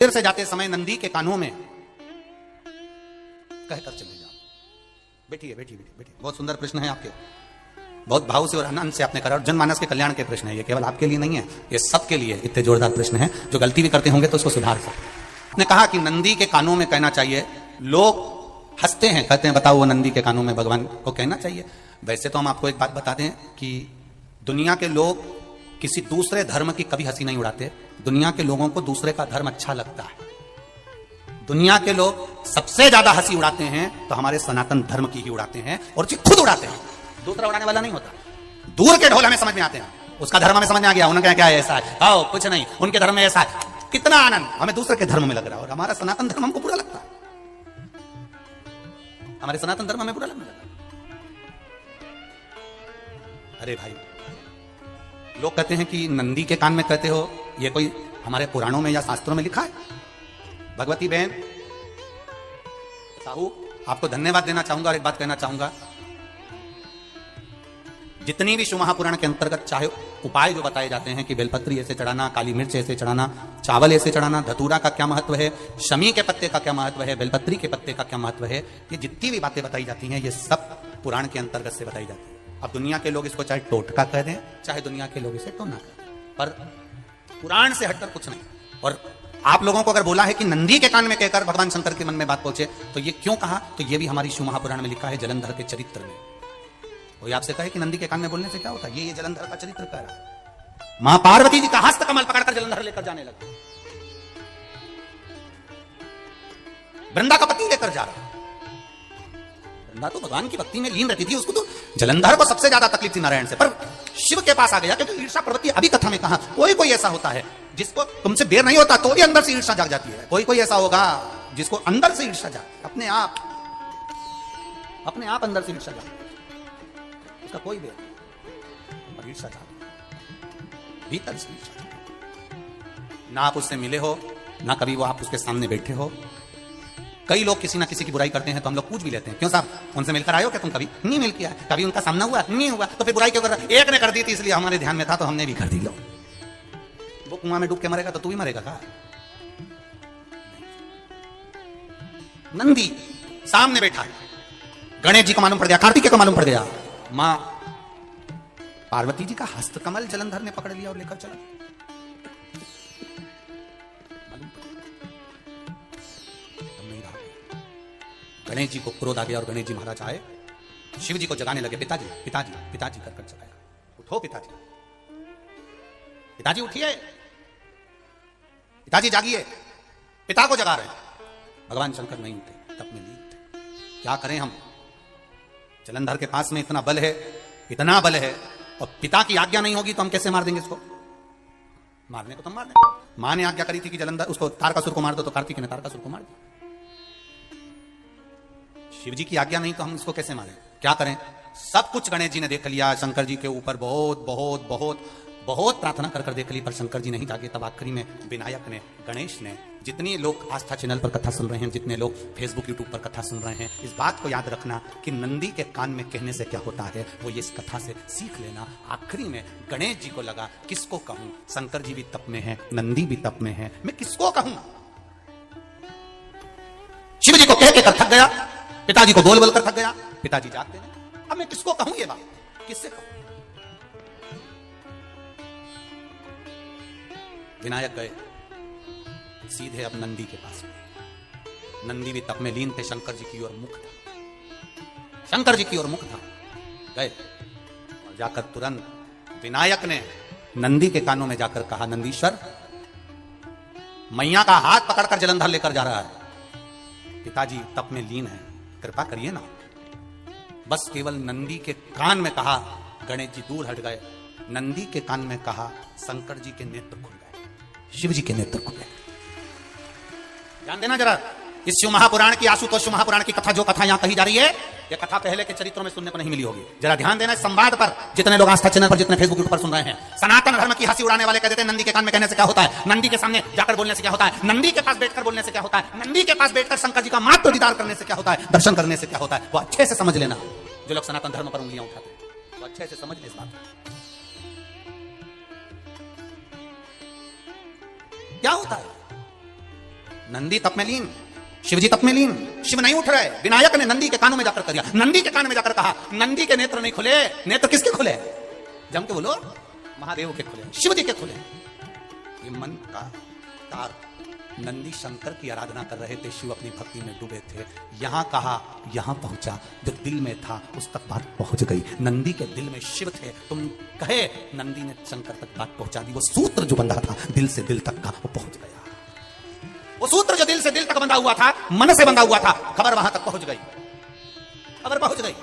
फिर से जाते समय नंदी के कानों में कहकर चले जाओ। बैठिए बैठिए बैठिए। बहुत सुंदर प्रश्न है आपके, बहुत भाव से और आनंद से आपने करा, और जनमानस के कल्याण के प्रश्न है ये, केवल आपके लिए नहीं है, ये सबके लिए इतने जोरदार प्रश्न है। जो गलती भी करते होंगे तो उसको सुधार सकते। आपने कहा कि नंदी के कानों में कहना चाहिए। लोग हंसते हैं, कहते हैं बताओ वो नंदी के कानों में भगवान को कहना चाहिए। वैसे तो हम आपको एक बात बता दें कि दुनिया के लोग किसी दूसरे धर्म की कभी हंसी नहीं उड़ाते। दुनिया के लोगों को दूसरे का धर्म अच्छा लगता है। दुनिया के लोग सबसे ज्यादा हंसी उड़ाते हैं तो हमारे सनातन धर्म की ही उड़ाते हैं, और खुद उड़ाते हैं, दूसरा उड़ाने वाला नहीं होता। दूर के ढोल हमें समझ में आते हैं, उसका धर्म हमें समझ में आ गया, उनका क्या है ऐसा है, आओ कुछ नहीं, उनके धर्म में ऐसा है, कितना आनंद हमें दूसरे के धर्म में लग रहा है, और हमारा सनातन धर्म हमको बुरा लगता है। हमारे सनातन धर्म हमें बुरा लगने लगा। अरे भाई, लोग कहते हैं कि नंदी के कान में कहते हो, ये कोई हमारे पुराणों में या शास्त्रों में लिखा है? भगवती बहन साहू, आपको धन्यवाद देना चाहूंगा और एक बात कहना चाहूंगा। जितनी भी शिव महापुराण के अंतर्गत चाहे उपाय जो बताए जाते हैं कि बेलपत्री ऐसे चढ़ाना, काली मिर्च ऐसे चढ़ाना, चावल ऐसे चढ़ाना, धतूरा का क्या महत्व है, शमी के पत्ते का क्या महत्व है, बेलपत्री के पत्ते का क्या महत्व है, ये जितनी भी बातें बताई जाती हैं ये सब पुराण के अंतर्गत से बताई जाती है। अब दुनिया के लोग इसको चाहे टोटका कह दें, चाहे दुनिया के लोग इसे टोना कह दें, पर पुराण से हटकर कुछ नहीं। और आप लोगों को अगर बोला है कि नंदी के कान में कहकर भगवान शंकर के मन में बात पहुंचे, तो ये क्यों कहा, तो ये भी हमारी शिव महापुराण में लिखा है, जलंधर के चरित्र में। कोई आपसे कहे कि नंदी के कान में बोलने से क्या होता है, ये जलंधर का चरित्र कह रहा है। मां पार्वती जी का हस्त कमल पकड़कर जलंधर लेकर जाने लगा, वृंदा का पति लेकर जा रहा। वृंदा तो भगवान की भक्ति में लीन रहती थी, उसको तो जलंधर को सबसे ज्यादा तकलीफ थी नारायण से, पर शिव के पास आ गया क्योंकि ईर्षा प्रवृत्ति, अभी कथा में कहा कोई ऐसा होता है जिसको तुमसे बेर नहीं होता तो भी अंदर से ईर्षा जाग जाती है। कोई ऐसा होगा जिसको अंदर से ईर्षा जाग, अपने आप अंदर से ईर्षा जाग, उसका कोई बेर नहीं, ईर्षा जाग भीतर से ईर्षा जाग। ना आप उससे मिले हो, ना कभी वो आप उसके सामने बैठे हो। कई लोग किसी ना किसी की बुराई करते हैं तो हम लोग पूछ भी लेते हैं, क्यों साहब उनसे मिलकर आए हो क्या तुम? कभी नहीं मिल किया, कभी उनका सामना हुआ नहीं हुआ, तो फिर बुराई क्यों कर रहा? एक ने कर दी थी इसलिए हमारे ध्यान में था तो हमने भी कर दी। लो, वो कुआं में डूब के मरेगा तो तू भी मरेगा का? नंदी सामने बैठा है, गणेश जी को मालूम पड़ गया, कार्तिकेय को मालूम पड़ गया, मां पार्वती जी का हस्त कमल जलंधर ने पकड़ लिया और लेकर चला। गणेश जी को क्रोध आ गया और गणेश जी महाराज आए, शिव जी को जगाने लगे। पिताजी पिताजी पिताजी कर जगाया, उठो पिताजी, पिताजी उठिए, पिताजी जागिए, पिता को जगा रहे हैं। भगवान शंकर नहीं उठे, तब में लीन थे। क्या करें हम, जलंधर के पास में इतना बल है, इतना बल है, और पिता की आज्ञा नहीं होगी तो हम कैसे मार देंगे इसको? मारने को तो मार दें। मां ने आज्ञा करी थी कि जलंधर उसको तारकासुर को मार दो, तो कार्तिक ने तारकासुर को मार दिया। शिव जी की आज्ञा नहीं तो हम इसको कैसे मारें? क्या करें? सब कुछ गणेश जी ने देख लिया, शंकर जी के ऊपर बहुत बहुत बहुत बहुत प्रार्थना कर देख ली, पर शंकर जी नहीं जागे। तब आखिरी में विनायक ने, गणेश ने, जितने लोग आस्था चैनल पर कथा सुन रहे हैं, जितने लोग फेसबुक यूट्यूब पर कथा सुन रहे हैं, इस बात को याद रखना कि नंदी के कान में कहने से क्या होता है, वो ये इस कथा से सीख लेना। आखिरी में गणेश जी को लगा किसको कहूं, शंकर जी भी तप में है, नंदी भी तप में है, मैं किसको कहूं? शिव जी को कह के थक गया, पिताजी को बोल कर थक गया, पिताजी जागते हैं। अब मैं किसको कहूं ये बात, किससे कहूं? विनायक गए सीधे अब नंदी के पास में। नंदी भी तप में लीन थे, शंकर जी की ओर मुख था, शंकर जी की ओर मुख था। गए और जाकर तुरंत विनायक ने नंदी के कानों में जाकर कहा, नंदीश्वर, मैया का हाथ पकड़कर जलंधर लेकर जा रहा है, पिताजी तप में लीन है, कृपा करिए ना। बस केवल नंदी के कान में कहा, गणेश जी दूर हट गए। नंदी के कान में कहा, शंकर जी के नेत्र खुल गए, शिव जी के नेत्र खुल गए। ध्यान देना जरा, इस शिव महापुराण की, आशुतोष शिव महापुराण की कथा, जो कथा यहां कही जा रही है, यह कथा पहले के चरित्रों में सुनने को नहीं मिली होगी। जरा ध्यान देना इस संवाद पर। जितने लोग आस्था चैनल पर, जितने फेसबुक यूट्यूब पर सुन रहे हैं, सनातन धर्म की हंसी उड़ाने वाले कह देते हैं नंदी के कान में कहने से क्या होता है, नंदी के सामने जाकर बोलने से क्या होता है, नंदी के पास बैठकर बोलने से क्या होता है, नंदी के पास बैठकर शंकर जी का मात्र दीदार करने से क्या होता है, दर्शन करने से क्या होता है। वो अच्छे से समझ लेना, जो लोग सनातन धर्म पर उंगलियां उठाते हैं, वो अच्छे से समझ ले इस बात। क्या होता है? नंदी तप में लीन, शिवजी तप में लीन, शिव नहीं उठ रहे। विनायक ने नंदी के कानों में जाकर कर दिया, नंदी के कान में जाकर कहा, नंदी के नेत्र नहीं खुले। नेत्र किसके खुले? जम के बोलो, महादेव के खुले, शिवजी के खुले। ये मन का तार। नंदी शंकर की आराधना कर रहे थे, शिव अपनी भक्ति में डूबे थे। यहां कहा, यहां पहुंचा, जो दिल में था उस तक बात पहुंच गई। नंदी के दिल में शिव थे, तुम कहे, नंदी ने शंकर तक बात पहुंचा दी। वो सूत्र जो बंधा था दिल से दिल तक का, वो पहुंच गया। वो सूत्र जो दिल से दिल तक बंधा हुआ था, मन से बंधा हुआ था, खबर वहां तक पहुंच गई, खबर पहुंच गई।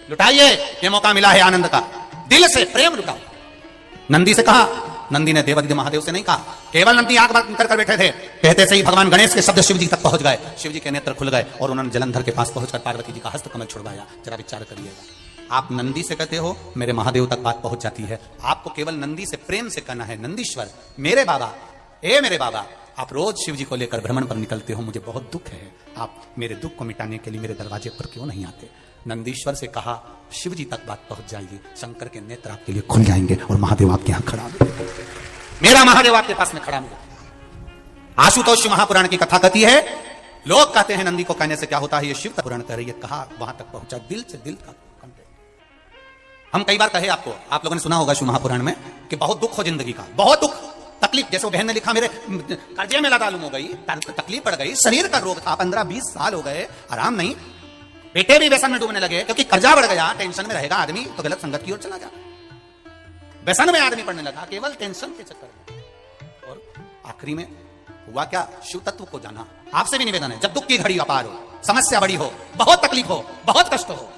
लुटाइए, ये मौका मिला है आनंद का, दिल से प्रेम लुटाओ। नंदी से कहा, नंदी ने देवादिदेव महादेव से नहीं कहा, केवल नंदी आंख बंद कर बैठे थे। कहते से ही भगवान गणेश के शब्द शिवजी तक पहुंच गए। शिवजी के नेत्र खुल गए और उन्होंने जलंधर के पास पहुंचकर पार्वती जी का हस्त कमल छुड़वाया। जरा विचार करिएगा, आप नंदी से कहते हो, मेरे महादेव तक बात पहुंच जाती है। आपको केवल नंदी से प्रेम से कहना है, नंदीश्वर मेरे बाबा, ए मेरे बाबा, आप रोज शिवजी को लेकर भ्रमण पर निकलते हो, मुझे बहुत दुख है, आप मेरे दुख को मिटाने के लिए मेरे दरवाजे पर क्यों नहीं आते? नंदीश्वर से कहा, शिवजी तक बात पहुंच जाएगी, शंकर के नेत्र आपके लिए खुल जाएंगे और महादेव आपके यहां खड़ा मिलेगा। मेरा महादेव आपके पास में खड़ा मिलेगा। आशुतोष महापुराण की कथा कहती है, लोग कहते हैं नंदी को कहने से क्या होता है, ये शिव का पुराण कह रही है। कहा, वहां तक पहुंचा, दिल से दिल का। हम कई बार कहे आपको, आप लोगों ने सुना होगा शिव महापुराण में कि बहुत दुख हो जिंदगी का, बहुत दुख तकलीफ। जैसे वो बहन ने लिखा, मेरे कर्जे में लदालूम हो गई, तकलीफ पड़ गई, शरीर का रोग था, 15-20 साल हो गए, आराम नहीं, बेटे भी व्यसन में डूबने लगे क्योंकि कर्जा बढ़ गया। टेंशन में रहेगा आदमी तो गलत संगत की ओर चला जा, व्यसन में आदमी पड़ने लगा केवल टेंशन के चक्कर में। और आखिरी में हुआ क्या, शिव तत्व को जाना। आपसे भी निवेदन है, जब दुख की घड़ी अपार हो, समस्या बड़ी हो, बहुत तकलीफ हो, बहुत कष्ट हो,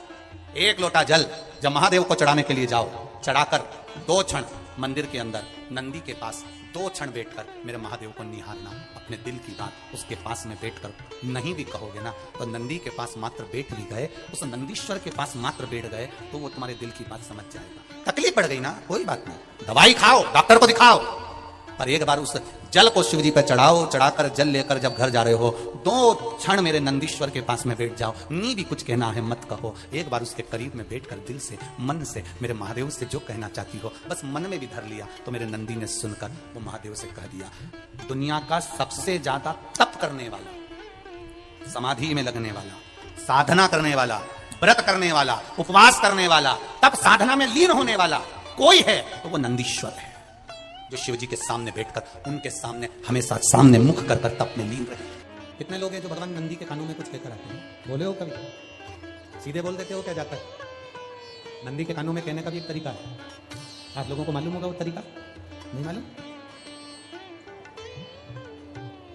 एक लोटा जल जब महादेव को चढ़ाने के लिए जाओ, चढ़ाकर 2 क्षण मंदिर के अंदर नंदी के पास 2 क्षण बैठकर मेरे महादेव को निहारना, अपने दिल की बात उसके पास में बैठकर नहीं भी कहोगे ना, तो नंदी के पास मात्र बैठ भी गए, उस नंदीश्वर के पास मात्र बैठ गए, तो वो तुम्हारे दिल की बात समझ जाएगा। तकलीफ पड़ गई ना, कोई बात नहीं, दवाई खाओ, डॉक्टर को दिखाओ, पर एक बार उस जल को शिवजी पर चढ़ाओ। चढ़ाकर जल लेकर जब घर जा रहे हो, 2 क्षण मेरे नंदीश्वर के पास में बैठ जाओ, नी भी कुछ कहना है मत कहो, एक बार उसके करीब में बैठकर दिल से मन से मेरे महादेव से जो कहना चाहती हो, बस मन में भी धर लिया, तो मेरे नंदी ने सुनकर वो महादेव से कह दिया, दुनिया का सबसे ज्यादा तप करने वाला, समाधि में लगने वाला, साधना करने वाला, व्रत करने वाला, उपवास करने वाला, तप साधना में लीन होने वाला कोई है तो वो नंदीश्वर है, जो शिवजी के सामने बैठकर उनके सामने हमेशा सामने मुख कर तप में लीन रहे। कितने लोग हैं जो भगवान नंदी के कानों में कुछ लेकर आते हैं? बोले हो कभी? सीधे बोल देते हो क्या जाकर? नंदी के कानों में कहने का भी एक तरीका है, आप लोगों को मालूम होगा वो तरीका? नहीं मालूम?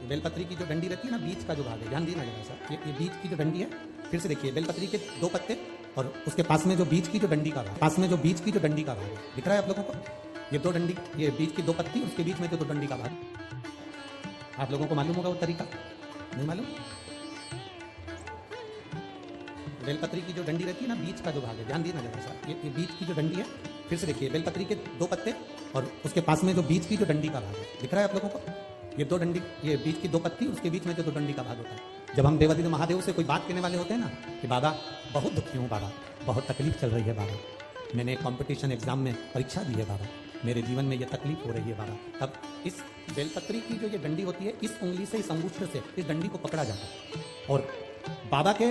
बेलपत्री की जो डंडी रहती है ना, बीच का जो भाग है, ध्यान दीजिए जरा सा, ये बीच की जो डंडी है, फिर से देखिए, बेलपत्री के 2 पत्ते और उसके पास में जो बीच की जो डंडी का भाग, पास में जो बीच की जो डंडी का भाग है, दिख रहा है आप लोगों को? ये 2 डंडी, ये बीच की 2 पत्ती, उसके बीच में जो 2 डंडी का भाग, आप लोगों को मालूम होगा वो तरीका? नहीं मालूम? बेलपत्री की जो डंडी रहती है ना, बीच का जो भाग है, ध्यान दीजिए जरा सा, ये बीच की जो डंडी है, फिर से देखिए, बेलपत्री के 2 पत्ते और उसके पास में जो बीच की जो डंडी का भाग है, दिख रहा है आप लोगों को? ये 2 डंडी, ये बीच की 2 पत्ती, उसके बीच में जो 2 डंडी का भाग होता है। जब हम देवादिदेव महादेव से कोई बात कहने वाले होते हैं ना कि बाबा बहुत दुखी हूँ, बाबा बहुत तकलीफ चल रही है, बाबा मैंने कंपटीशन एग्जाम में परीक्षा दी है, बाबा मेरे जीवन में ये तकलीफ हो रही है, बाबा, तब इस बेलपत्री की जो ये डंडी होती है, इस उंगली से, इस अंगूठे से इस डंडी को पकड़ा जाता है और बाबा के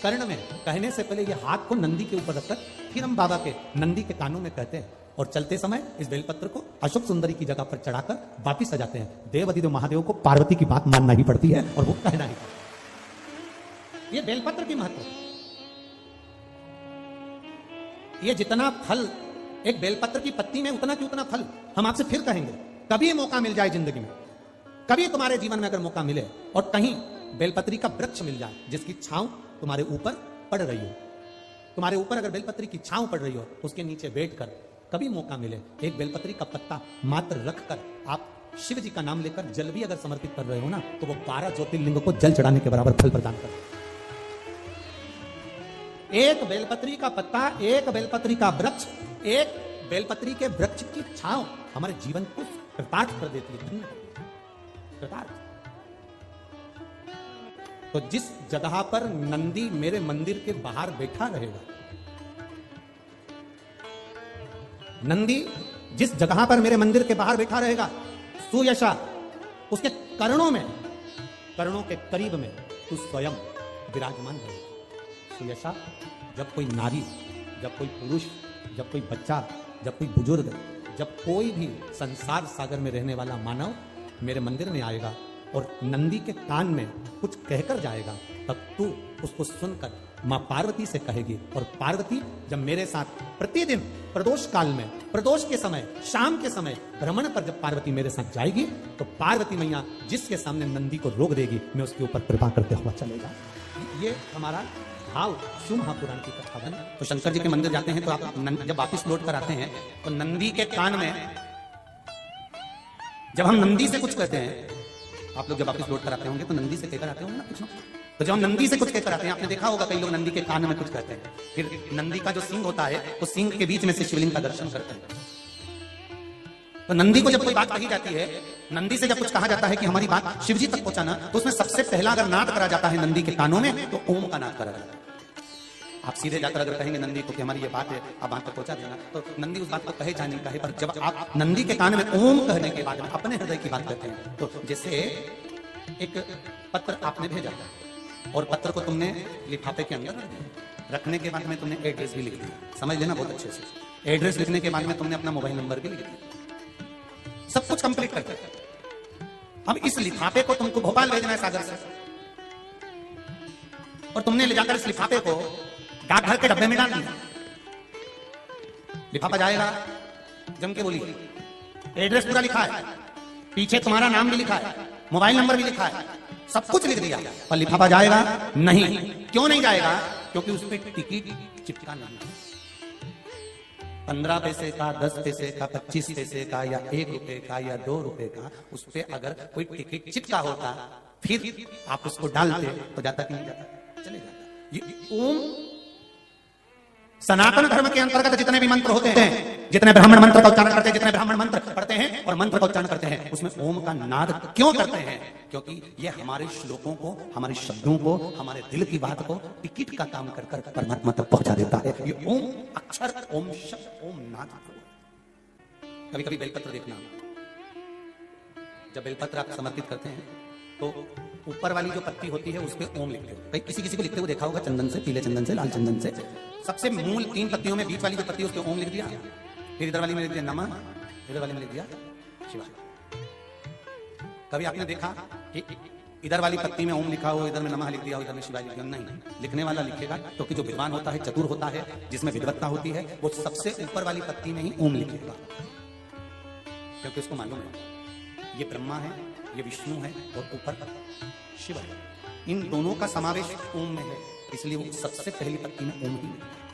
कर्ण में कहने से पहले ये हाथ को नंदी के ऊपर रखकर फिर हम बाबा के नंदी के कानों में कहते हैं और चलते समय इस बेलपत्र को अशोक सुंदरी की जगह पर चढ़ाकर वापिस आ जाते हैं। देवादिदेव महादेव को पार्वती की बात मानना ही पड़ती है और वो कहना ही पड़ता है। ये बेलपत्र की महत्व, ये जितना फल एक बेलपत्र की पत्ती में, उतना की उतना फल। हम आपसे फिर कहेंगे, कभी मौका मिल जाए जिंदगी में, कभी तुम्हारे जीवन में अगर मौका मिले और कहीं बेलपत्री का वृक्ष मिल जाए जिसकी छांव तुम्हारे ऊपर पड़ रही हो, तुम्हारे ऊपर अगर बेलपत्री की छांव पड़ रही हो तो उसके नीचे बैठकर कभी मौका मिले, एक बेलपत्री का पत्ता मात्र रखकर आप शिव जी का नाम लेकर जल भी अगर समर्पित कर रहे हो ना, तो वो 12 ज्योतिर्लिंगों को जल चढ़ाने के बराबर फल प्रदान कर। एक बेलपत्री का पत्ता, एक बेलपत्री का वृक्ष, एक बेलपत्री के वृक्ष की छांव हमारे जीवन को कृतार्थ कर देती है, कृतार्थ। तो जिस जगह पर नंदी मेरे मंदिर के बाहर बैठा रहेगा, नंदी जिस जगह पर मेरे मंदिर के बाहर बैठा रहेगा, सुयशा उसके कर्णों में करणों के करीब में तू स्वयं विराजमान रहेगा। सुयशा, जब कोई नारी, जब कोई पुरुष, जब कोई बच्चा, जब कोई बुजुर्ग, जब कोई भी संसार सागर में रहने वाला मानव मेरे मंदिर में आएगा और नंदी के कान में कुछ कहकर जाएगा, तब तू उसको सुनकर मां पार्वती से कहेगी। और पार्वती जब मेरे साथ प्रतिदिन प्रदोष काल में, प्रदोष के समय, शाम के समय भ्रमण पर जब पार्वती मेरे साथ जाएगी, तो पार्वती मैया जिसके सामने नंदी को रोक देगी, मैं उसके ऊपर कृपा करते हुआ चलेगा। ये हमारा भाव शिव महापुराण की कथा है। तो शंकर जी के मंदिर जाते हैं तो आप जब वापिस लौट कर आते हैं तो नंदी के कान में, जब हम नंदी से कुछ कहते हैं, आप लोग जब वापिस लौट कर आते होंगे तो नंदी से कहकर आते होंगे ना कुछ ना, तो जब हम नंदी से कुछ कहकर आते हैं, आपने देखा होगा कई लोग नंदी के कान में कुछ कहते हैं, फिर नंदी का जो सिंह होता है उस सिंह के बीच में से शिवलिंग का दर्शन करते हैं। तो नंदी को जब कोई बात कही जाती है, नंदी से जब कुछ कहा जाता है कि हमारी बात शिव जी तक पहुंचाना, तो उसमें सबसे पहला अगर नाद करा जाता है नंदी के कानों में, तो ओम का नाद करा जाता है। आप सीधे जाकर अगर कहेंगे नंदी को कि हमारी ये बात है, आप वहां तक पहुंचा देना, तो नंदी उस बात को कहे चाहे नहीं कहे, पर जब आप नंदी के कान में ओम कहने के बाद में अपने हृदय की बात कहते हैं, तो जैसे एक पत्र आपने भेजा और पत्र को तुमने लिफाफे के अंदर रखने के बाद में तुमने एड्रेस भी लिख दिया, समझ लेना बहुत अच्छे से। एड्रेस लिखने के बाद में तुमने अपना मोबाइल नंबर भी लिख दिया, सब कुछ कंप्लीट करते। अब इस लिफाफे को तुमको भोपाल भेजना है सागर से, और तुमने ले जाकर इस लिफाफे को डाकघर के डब्बे में डाल दिया। लिफाफा जाएगा, जम के बोली, एड्रेस पूरा लिखा है, पीछे तुम्हारा नाम भी लिखा है, मोबाइल नंबर भी लिखा है, सब कुछ लिख दिया, पर लिफाफा जाएगा नहीं। क्यों नहीं जाएगा? क्योंकि उस पर टिकट चिपका नहीं है। 15 पैसे का, 10 पैसे का, 25 पैसे का, या 1 रुपए का, या 2 रुपए का, उस पर अगर कोई टिकट चिपका होता, फिर आप उसको डालते तो जाता कि नहीं जाता? चले जाता। ये ओम सनातन धर्म के अंतर्गत जितने भी मंत्र होते हैं, जितने ब्राह्मण मंत्र का उच्चारण करते हैं, जितने ब्राह्मण मंत्र पढ़ते हैं और मंत्र का उच्चारण करते हैं, उसमें ओम का नाद क्यों करते हैं? क्योंकि ये हमारे श्लोकों को, हमारे शब्दों को, हमारे दिल की बात को टिकट का काम कर कर परमात्मा तक पहुंचा देता है। ये ओम अक्षर, ओम शब्द, ओम नाद। कभी कभी बेलपत्र देखना, जब बेलपत्र आप समर्पित करते हैं तो ऊपर वाली जो पत्ती होती है उस पर ओम लिखते हो। किसी किसी को लिखते हुए देखा होगा, चंदन से, पीले चंदन से, लाल चंदन से। सबसे मूल 3 पत्तियों में बीच वाली जो पत्ती है उस पर ओम लिख दिया, फिर इधर वाली में लिख दिया नमः, इधर वाली में लिख दिया शिवाय। कभी आपने देखा कि इधर वाली पत्ती में ओम लिखा हो, इधर में नमः लिख दिया हो, इधर में शिवाय लिख दिया? नहीं, लिखने वाला लिखेगा क्योंकि जो विद्वान होता है, चतुर होता है, जिसमें विद्वत्ता होती है, वो सबसे ऊपर वाली पत्ती में ही ओम लिखेगा, क्योंकि उसको मालूम है ये ब्रह्मा है, ये विष्णु है और ऊपर शिव है। इन दोनों का समावेश ओम में है, इसलिए वो सबसे पहली पत्ती में ओम ही लिखता है।